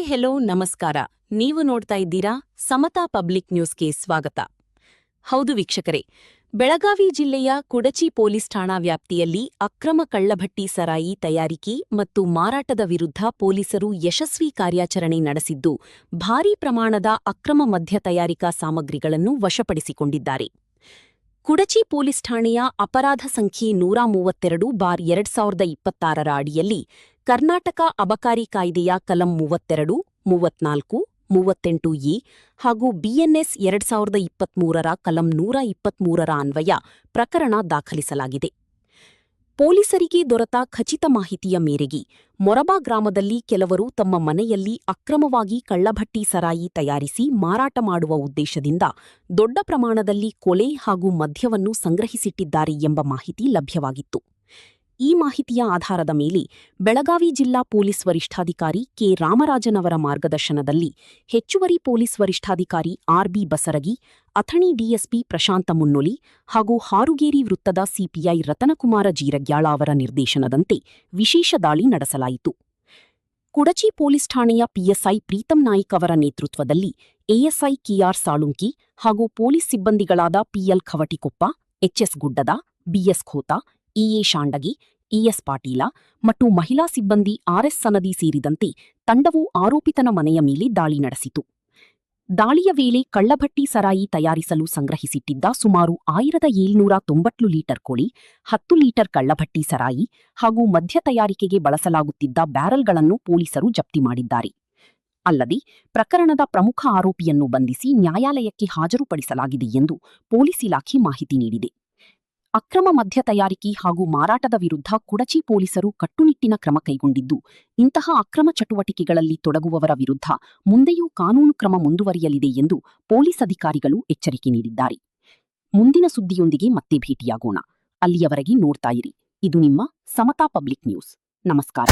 Hi hello ನಮಸ್ಕಾರ. ನೀವು ನೋಡ್ತಾ ಇದ್ದೀರಾ ಸಮತಾ ಪಬ್ಲಿಕ್ ನ್ಯೂಸ್ಗೆ ಸ್ವಾಗತ. ಹೌದು ವೀಕ್ಷಕರೇ, ಬೆಳಗಾವಿ ಜಿಲ್ಲೆಯ ಕುಡಚಿ ಪೊಲೀಸ್ ಠಾಣಾ ವ್ಯಾಪ್ತಿಯಲ್ಲಿ ಅಕ್ರಮ ಕಳ್ಳಭಟ್ಟಿ ಸರಾಯಿ ತಯಾರಿಕೆ ಮತ್ತು ಮಾರಾಟದ ವಿರುದ್ಧ ಪೊಲೀಸರು ಯಶಸ್ವಿ ಕಾರ್ಯಾಚರಣೆ ನಡೆಸಿದ್ದು ಭಾರೀ ಪ್ರಮಾಣದ ಅಕ್ರಮ ಮದ್ಯ ತಯಾರಿಕಾ ಸಾಮಗ್ರಿಗಳನ್ನು ವಶಪಡಿಸಿಕೊಂಡಿದ್ದಾರೆ. ಕುಡಚಿ ಪೊಲೀಸ್ ಠಾಣೆಯ ಅಪರಾಧ ಸಂಖ್ಯೆ 132/2026ರ ಅಡಿಯಲ್ಲಿ ಕರ್ನಾಟಕ ಅಬಕಾರಿ ಕಾಯ್ದೆಯ ಕಲಂ 32, 34, 38(ಎ) ಹಾಗೂ ಬಿಎನ್ಎಸ್ 2023ರ ಕಲಂ 123ರ ಅನ್ವಯ ಪ್ರಕರಣ ದಾಖಲಿಸಲಾಗಿದೆ. ಪೊಲೀಸರಿಗೆ ದೊರೆತ ಖಚಿತ ಮಾಹಿತಿಯ ಮೇರೆಗೆ ಮೊರಬಾ ಗ್ರಾಮದಲ್ಲಿ ಕೆಲವರು ತಮ್ಮ ಮನೆಯಲ್ಲಿ ಅಕ್ರಮವಾಗಿ ಕಳ್ಳಭಟ್ಟಿ ಸರಾಯಿ ತಯಾರಿಸಿ ಮಾರಾಟ ಮಾಡುವ ಉದ್ದೇಶದಿಂದ ದೊಡ್ಡ ಪ್ರಮಾಣದಲ್ಲಿ ಕೊಲೆ ಹಾಗೂ ಮದ್ಯವನ್ನು ಸಂಗ್ರಹಿಸಿಟ್ಟಿದ್ದಾರೆ ಎಂಬ ಮಾಹಿತಿ ಲಭ್ಯವಾಗಿತ್ತು. ಈ ಮಾಹಿತಿಯ ಆಧಾರದ ಮೇಲೆ ಬೆಳಗಾವಿ ಜಿಲ್ಲಾ ಪೊಲೀಸ್ ವರಿಷ್ಠಾಧಿಕಾರಿ ಕೆ. ರಾಮರಾಜನ್ ಅವರ ಮಾರ್ಗದರ್ಶನದಲ್ಲಿ ಹೆಚ್ಚುವರಿ ಪೊಲೀಸ್ ವರಿಷ್ಠಾಧಿಕಾರಿ ಆರ್.ಬಿ. ಬಸರಗಿ, ಅಥಣಿ ಡಿಎಸ್ಪಿ ಪ್ರಶಾಂತ ಮುನ್ನೊಲಿ ಹಾಗೂ ಹಾರುಗೇರಿ ವೃತ್ತದ ಸಿಪಿಐ ರತನಕುಮಾರ ಜೀರಗ್ಯಾಳ ಅವರ ನಿರ್ದೇಶನದಂತೆ ವಿಶೇಷ ದಾಳಿ ನಡೆಸಲಾಯಿತು. ಕುಡಚಿ ಪೊಲೀಸ್ ಠಾಣೆಯ ಪಿಎಸ್ಐ ಪ್ರೀತಂ ನಾಯ್ಕ್ ಅವರ ನೇತೃತ್ವದಲ್ಲಿ ಎಎಸ್ಐ ಕೆಆರ್ ಸಾಳುಂಕಿ ಹಾಗೂ ಪೊಲೀಸ್ ಸಿಬ್ಬಂದಿಗಳಾದ PL Khavatikoppa, HS Guddad, BS Khota, EA Shandagi, ES Patil ಮತ್ತು ಮಹಿಳಾ ಸಿಬ್ಬಂದಿ ಆರ್ಎಸ್ ಸನದಿ ಸೇರಿದಂತೆ ತಂಡವು ಆರೋಪಿತನ ಮನೆಯ ಮೇಲೆ ದಾಳಿ ನಡೆಸಿತು. ದಾಳಿಯ ವೇಳೆ ಕಳ್ಳಭಟ್ಟಿ ಸರಾಯಿ ತಯಾರಿಸಲು ಸಂಗ್ರಹಿಸಿಟ್ಟಿದ್ದ ಸುಮಾರು 1790 ಲೀಟರ್ ಕೋಳಿ, 10 ಲೀಟರ್ ಕಳ್ಳಭಟ್ಟಿ ಸರಾಯಿ ಹಾಗೂ ಮದ್ಯ ತಯಾರಿಕೆಗೆ ಬಳಸಲಾಗುತ್ತಿದ್ದ ಬ್ಯಾರಲ್ಗಳನ್ನು ಪೊಲೀಸರು ಜಪ್ತಿ ಮಾಡಿದ್ದಾರೆ. ಅಲ್ಲದೆ ಪ್ರಕರಣದ ಪ್ರಮುಖ ಆರೋಪಿಯನ್ನು ಬಂಧಿಸಿ ನ್ಯಾಯಾಲಯಕ್ಕೆ ಹಾಜರುಪಡಿಸಲಾಗಿದೆ ಎಂದು ಪೊಲೀಸ್ ಇಲಾಖೆ ಮಾಹಿತಿ ನೀಡಿದೆ. ಅಕ್ರಮ ಮದ್ಯ ತಯಾರಿಕೆ ಹಾಗೂ ಮಾರಾಟದ ವಿರುದ್ಧ ಕುಡಚಿ ಪೊಲೀಸರು ಕಟ್ಟುನಿಟ್ಟಿನ ಕ್ರಮ ಕೈಗೊಂಡಿದ್ದು, ಇಂತಹ ಅಕ್ರಮ ಚಟುವಟಿಕೆಗಳಲ್ಲಿ ತೊಡಗುವವರ ವಿರುದ್ಧ ಮುಂದೆಯೂ ಕಾನೂನು ಕ್ರಮ ಮುಂದುವರಿಯಲಿದೆ ಎಂದು ಪೊಲೀಸ್ ಅಧಿಕಾರಿಗಳು ಎಚ್ಚರಿಕೆ ನೀಡಿದ್ದಾರೆ. ಮುಂದಿನ ಸುದ್ದಿಯೊಂದಿಗೆ ಮತ್ತೆ ಭೇಟಿಯಾಗೋಣ. ಅಲ್ಲಿಯವರೆಗೆ ನೋಡ್ತಾ ಇರಿ ಇದು ನಿಮ್ಮ ಸಮತಾ ಪಬ್ಲಿಕ್ ನ್ಯೂಸ್. ನಮಸ್ಕಾರ.